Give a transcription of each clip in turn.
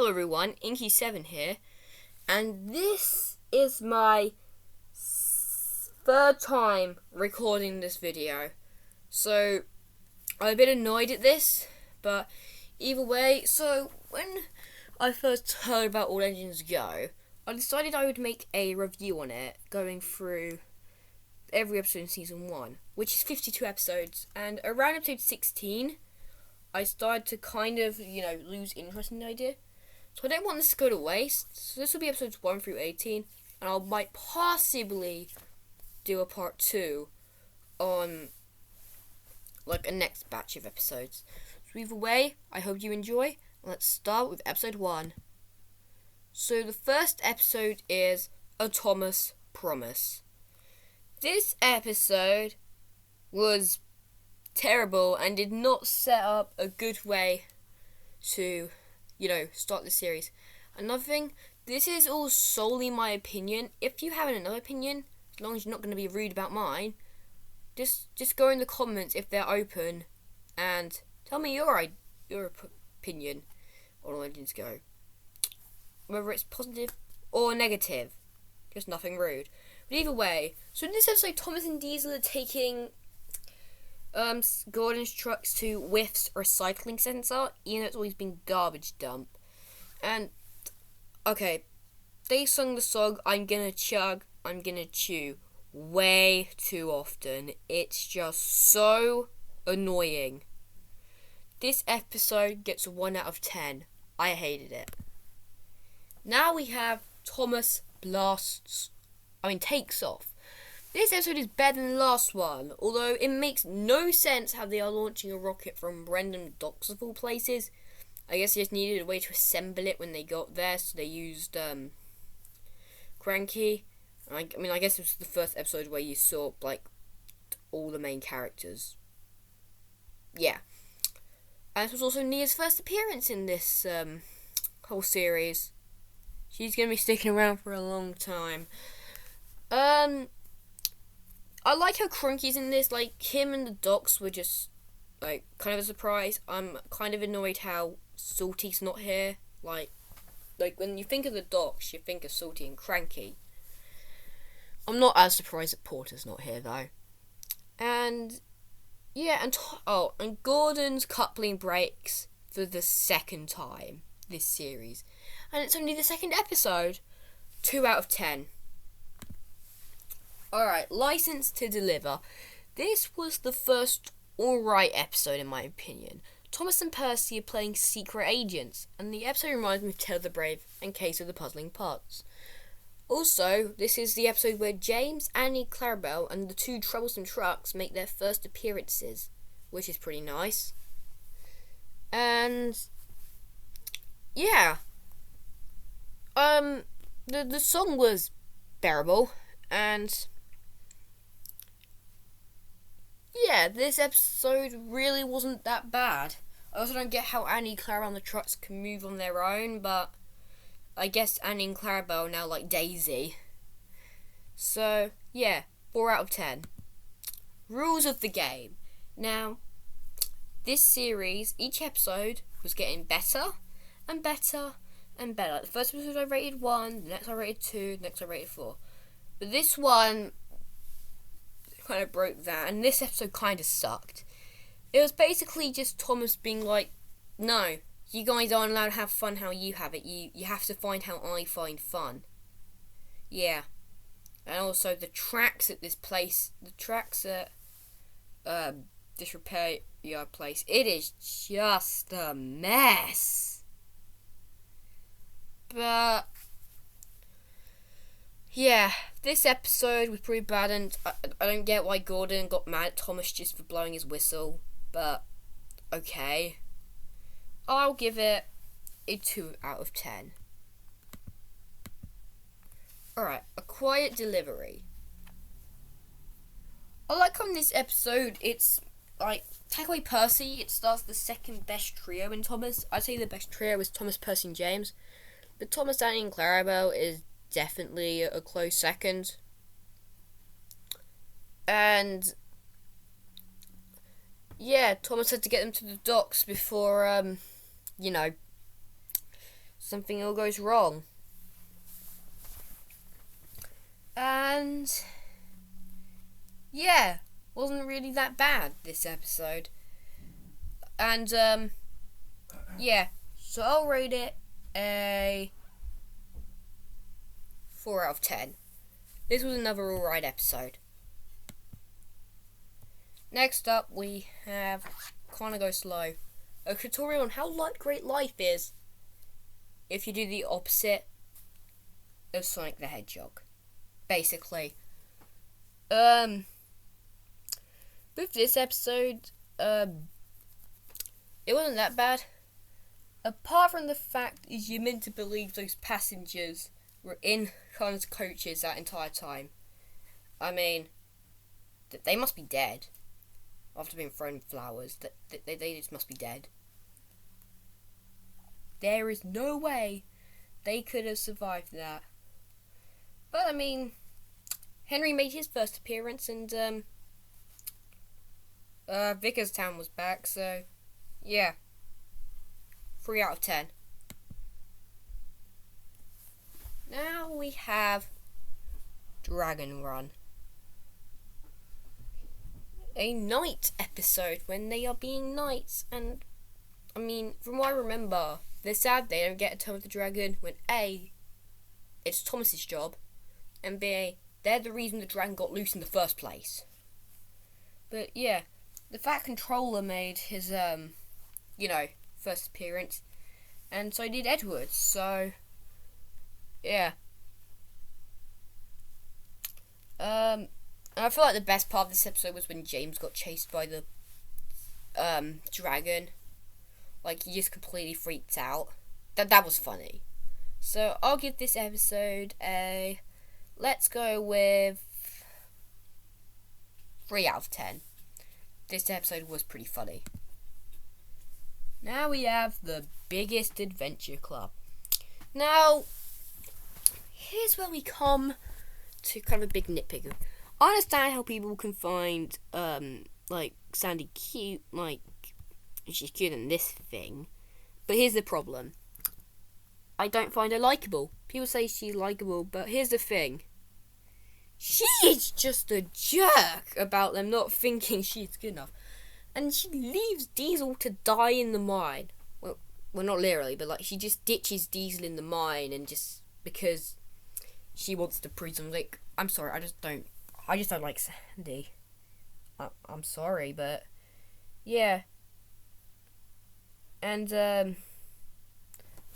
Hello everyone, Inky7 here, and this is my third time recording this video, so I'm a bit annoyed at this, but either way, so when I first heard about All Engines Go, I decided I would make a review on it, going through every episode in Season 1, which is 52 episodes, and around episode 16, I started to kind of, lose interest in the idea. So I don't want this to go to waste. So this will be episodes 1 through 18. And I might possibly do a part 2 on, a next batch of episodes. So either way, I hope you enjoy. Let's start with episode 1. So the first episode is A Thomas Promise. This episode was terrible and did not set up a good way to, start the series. Another thing, this is all solely my opinion. If you have another opinion, as long as you're not going to be rude about mine, just go in the comments if they're open and tell me your opinion on Legends Go. Whether it's positive or negative, just nothing rude. But either way, so in this episode, Thomas and Diesel are taking Gordon's trucks to Whiff's recycling centre, even though it's always been garbage dump. And, okay, they sung the song, I'm gonna chug, I'm gonna chew, way too often. It's just so annoying. This episode gets a 1 out of 10. I hated it. Now we have Thomas takes off. This episode is better than the last one, although it makes no sense how they are launching a rocket from random docks of all places. I guess they just needed a way to assemble it when they got there, so they used Cranky. I guess it was the first episode where you saw, all the main characters. Yeah. And this was also Nia's first appearance in this whole series. She's going to be sticking around for a long time. I like how Crunky's in this. Him and the Docks were just, kind of a surprise. I'm kind of annoyed how Salty's not here. When you think of the Docks, you think of Salty and Cranky. I'm not as surprised that Porter's not here, though. And, yeah, and Gordon's coupling breaks for the second time this series. And it's only the second episode. 2 out of 10. Alright, License to Deliver. This was the first alright episode in my opinion. Thomas and Percy are playing secret agents, and the episode reminds me of Tale of the Brave and Case of the Puzzling Parts. Also, this is the episode where James, Annie, Clarabelle, and the 2 troublesome trucks make their first appearances, which is pretty nice. And yeah. The song was bearable, and yeah, this episode really wasn't that bad. I also don't get how Annie, Clara, and the trucks can move on their own, but I guess Annie and Clarabelle are now like Daisy. So, yeah, 4 out of 10. Rules of the game. Now, this series, each episode was getting better and better and better. The first episode I rated 1, the next I rated 2, the next I rated 4. But this one kind of broke that, and this episode kind of sucked. It was basically just Thomas being like, no, you guys aren't allowed to have fun how you have it. You have to find how I find fun. Yeah. And also the tracks at this place, the tracks at this repair yard place, it is just a mess. But yeah, this episode was pretty bad, and I don't get why Gordon got mad at Thomas just for blowing his whistle, but okay. I'll give it a 2 out of 10. Alright, A Quiet Delivery. I like how in this episode it's take away Percy, it starts the second best trio in Thomas. I'd say the best trio is Thomas, Percy, and James. But Thomas, Annie, and Clarabelle is definitely a close second. And yeah, Thomas had to get them to the docks before something all goes wrong. And yeah, wasn't really that bad this episode. And yeah, so I'll rate it a 4 out of 10. This was another alright episode. Next up, we have Chronogo Slow, a tutorial on how great life is if you do the opposite of Sonic the Hedgehog. Basically. With this episode, it wasn't that bad. Apart from the fact is you're meant to believe those passengers were in Connor's coaches that entire time. I mean, they must be dead. After being thrown flowers, they just must be dead. There is no way they could have survived that. But I mean, Henry made his first appearance, and Vickerstown was back, so yeah, 3 out of 10. Now we have Dragon Run. A night episode when they are being knights, and I mean, from what I remember, they're sad they don't get a turn with the dragon when A, it's Thomas's job, and B, they're the reason the dragon got loose in the first place. But yeah, the Fat Controller made his first appearance, and so did Edward, so yeah. And I feel like the best part of this episode was when James got chased by the dragon. Like, he just completely freaked out. That was funny. So I'll give this episode a, let's go with 3 out of 10. This episode was pretty funny. Now we have the Biggest Adventure Club. Now, here's where we come to kind of a big nitpicker. I understand how people can find, Sandy cute, she's cuter than this thing. But here's the problem. I don't find her likeable. People say she's likeable, but here's the thing. She is just a jerk about them not thinking she's good enough. And she leaves Diesel to die in the mine. Well, not literally, but she just ditches Diesel in the mine, and just because she wants to prove something. I'm sorry, I just don't like Sandy. I'm sorry, but yeah. And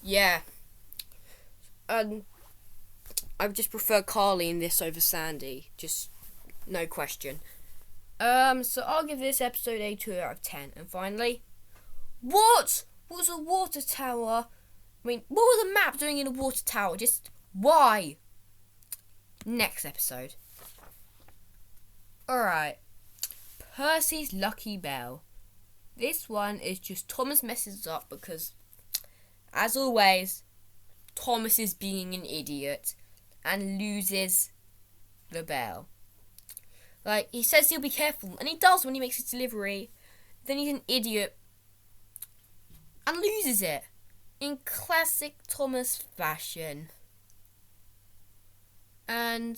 yeah. I would just prefer Carly in this over Sandy. Just no question. So I'll give this episode a 2 out of 10. And finally, what was a water tower? I mean, what was a map doing in a water tower? Just why? Next episode. Alright. Percy's Lucky Belle. This one is just Thomas messes up because, as always, Thomas is being an idiot and loses the bell. He says he'll be careful, and he does when he makes his delivery. Then he's an idiot and loses it in classic Thomas fashion. And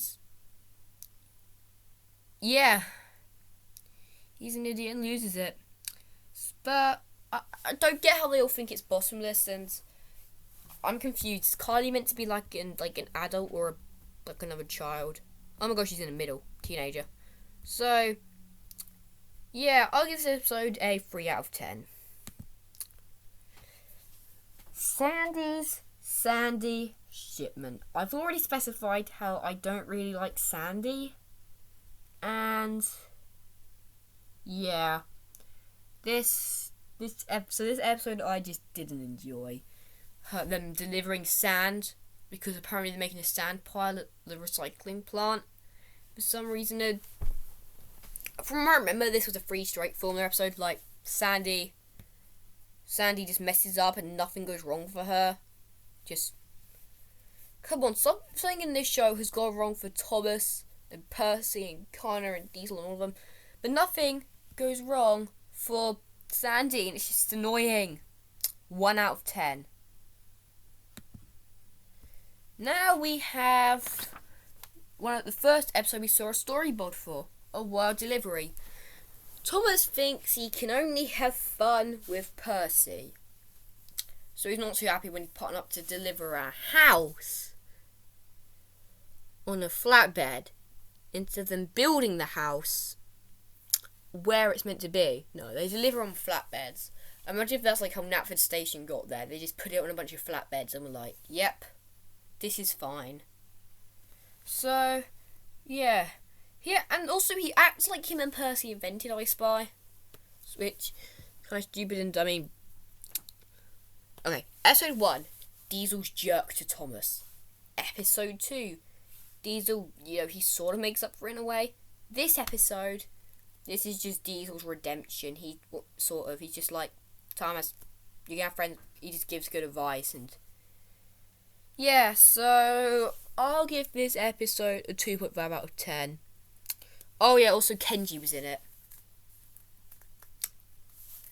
yeah, he's an idiot and loses it. But I don't get how they all think it's bottomless, and I'm confused. Is Kylie meant to be like an adult or another child? Oh my gosh, she's in the middle, teenager. So yeah, I'll give this episode a 3 out of 10. Sandy Shipment. I've already specified how I don't really like Sandy, and yeah, this episode I just didn't enjoy. Them delivering sand, because apparently they're making a sand pile at the recycling plant. For some reason, from what I remember, this was a free strike formula episode. Sandy just messes up and nothing goes wrong for her. Just come on, something in this show has gone wrong for Thomas and Percy and Connor and Diesel and all of them, but nothing goes wrong for Sandy, and it's just annoying. 1 out of 10. Now we have one of the first episode we saw a storyboard for, a world delivery. Thomas thinks he can only have fun with Percy, so he's not too happy when he's putting up to deliver a house on a flatbed instead of them building the house where it's meant to be. No, they deliver on flatbeds. Imagine if that's like how Knapford Station got there. They just put it on a bunch of flatbeds and were like, yep, this is fine. So, yeah. And also he acts like him and Percy invented I Spy. Which, kind of stupid and dummy. Okay, episode 1, Diesel's jerk to Thomas. Episode 2, Diesel, he sort of makes up for it in a way. This episode, this is just Diesel's redemption. He's just like, Thomas, you can have friends. He just gives good advice and... Yeah, so I'll give this episode a 2.5 out of 10. Oh yeah, also Kenji was in it.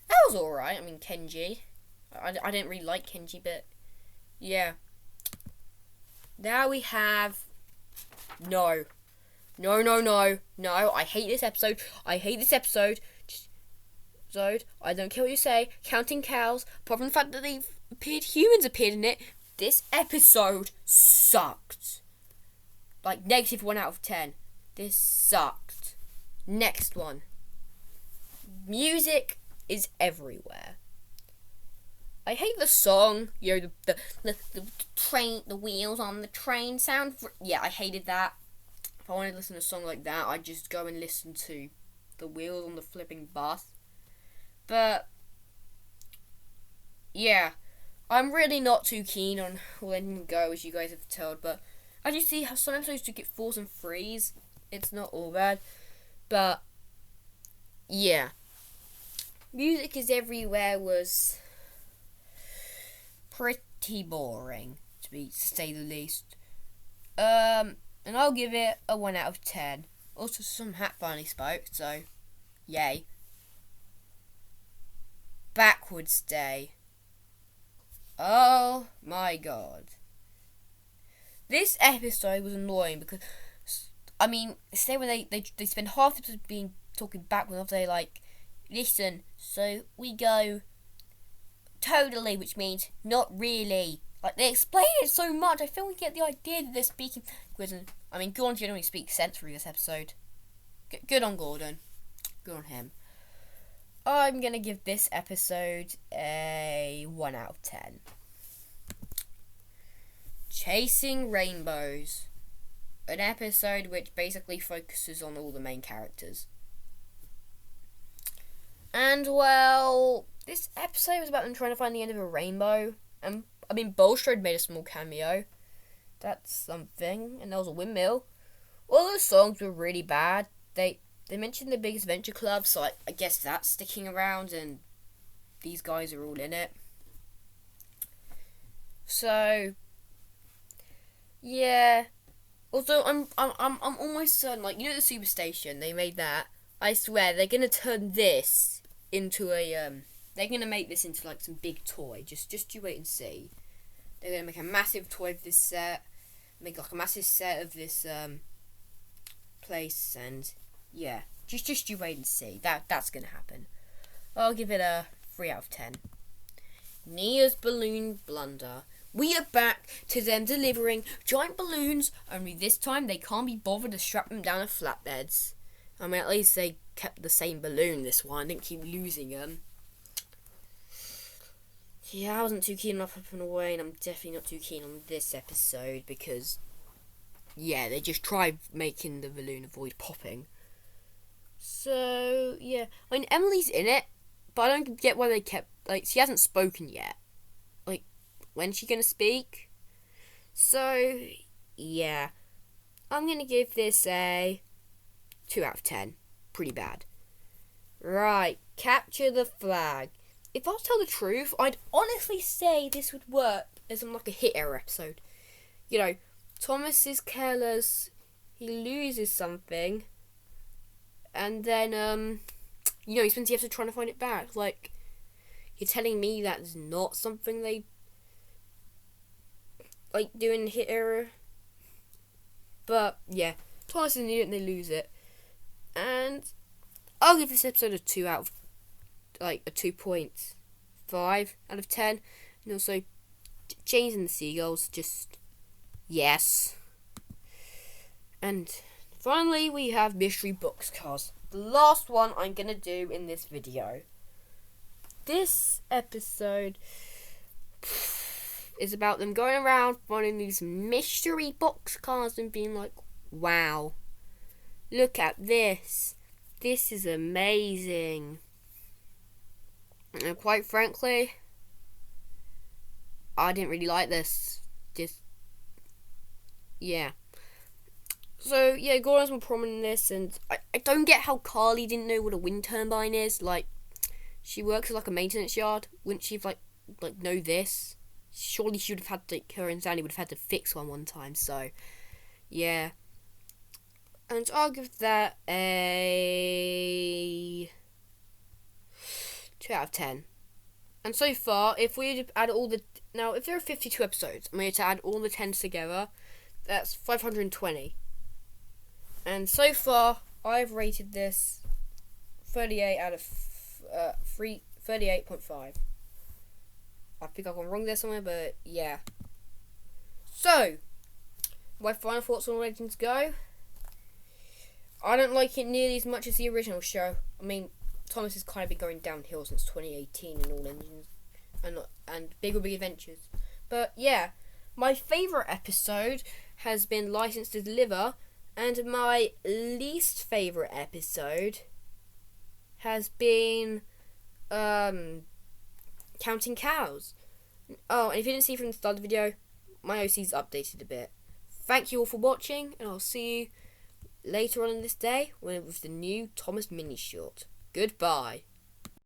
That was alright. I mean, Kenji. I didn't really like Kenji, but yeah. Now we have... No, I hate this episode. I don't care what you say. Counting cows, apart from the fact that humans appeared in it, this episode sucked. Like, negative 1 out of 10. This sucked. Next one. Music is everywhere. I hate the song. The train, the wheels on the train sound. Yeah, I hated that. If I wanted to listen to a song like that, I'd just go and listen to the wheels on the flipping bus. But yeah, I'm really not too keen on letting them go, as you guys have told. But as you see, how some episodes do get 4s and 3s. It's not all bad. But yeah, Music is Everywhere was pretty boring, to say the least. And I'll give it a 1 out of 10. Also, some hat finally spoke, so yay. Backwards Day. Oh my god. This episode was annoying because, I mean, say when they spend half the episode talking backwards, they like, listen, so we go totally, which means not really. Like, they explain it so much, I feel we get the idea that they're speaking. I mean, Gordon generally speaks sense through this episode. Good on Gordon. Good on him. I'm going to give this episode a 1 out of 10. Chasing Rainbows. An episode which basically focuses on all the main characters. And, well, this episode was about them trying to find the end of a rainbow. And, I mean, Bulstrode made a small cameo. That's something. And there was a windmill. All those songs were really bad. They mentioned the Biggest Adventure Club, so I guess that's sticking around, and these guys are all in it. So, yeah. Also, I'm almost certain, like, the Superstation, they made that. I swear, they're gonna turn this into they're gonna make this into, like, some big toy. Just you wait and see. They're gonna make a massive toy of this set, make, like, a massive set of this, place, and... yeah, just you wait and see. That's gonna happen. I'll give it a 3 out of 10. Nia's balloon blunder. We are back to them delivering giant balloons, only this time they can't be bothered to strap them down to flatbeds. I mean, at least they kept the same balloon this one, didn't keep losing them. Yeah, I wasn't too keen on Up and Away, and I'm definitely not too keen on this episode because, yeah, they just tried making the balloon avoid popping. So, yeah. I mean, Emily's in it, but I don't get why they kept... like, she hasn't spoken yet. Like, when's she gonna speak? So, yeah. I'm gonna give this a 2 out of 10. Pretty bad. Right, Capture the Flag. If I was to tell the truth, I'd honestly say this would work as like a hit error episode. Thomas is careless, he loses something, and then, he spends the episode trying to find it back. Like, you're telling me that's not something they... like doing hit error. But yeah, Thomas is an idiot and they lose it. And I'll give this episode a 2 out of like a 2.5 out of 10. And also James and the Seagulls, just yes. And finally we have mystery boxcars. The last one I'm gonna do in this video. This episode is about them going around finding these mystery boxcars and being like, wow, look at this. This is amazing. And quite frankly, I didn't really like this. Yeah. So, yeah, Gordon's more prominent in this, and I don't get how Carly didn't know what a wind turbine is. Like, she works at, like, a maintenance yard. Wouldn't she have, like know this? Surely she would have had to, her and Sandy would have had to fix one time, so, yeah. And I'll give that a 2 out of 10. And so far, if we add all the... Now, if there are 52 episodes, and we had to add all the 10s together, that's 520. And so far, I've rated this 38 out of 38.5. I think I've gone wrong there somewhere, but yeah. So, my final thoughts on Legends Go. I don't like it nearly as much as the original show. I mean, Thomas has kind of been going downhill since 2018 in all engines and Big Adventures. But yeah, my favourite episode has been License to Deliver, and my least favourite episode has been Counting Cows. Oh, and if you didn't see from the start of the video, my OC's updated a bit. Thank you all for watching, and I'll see you later on in this day with the new Thomas mini short. Goodbye.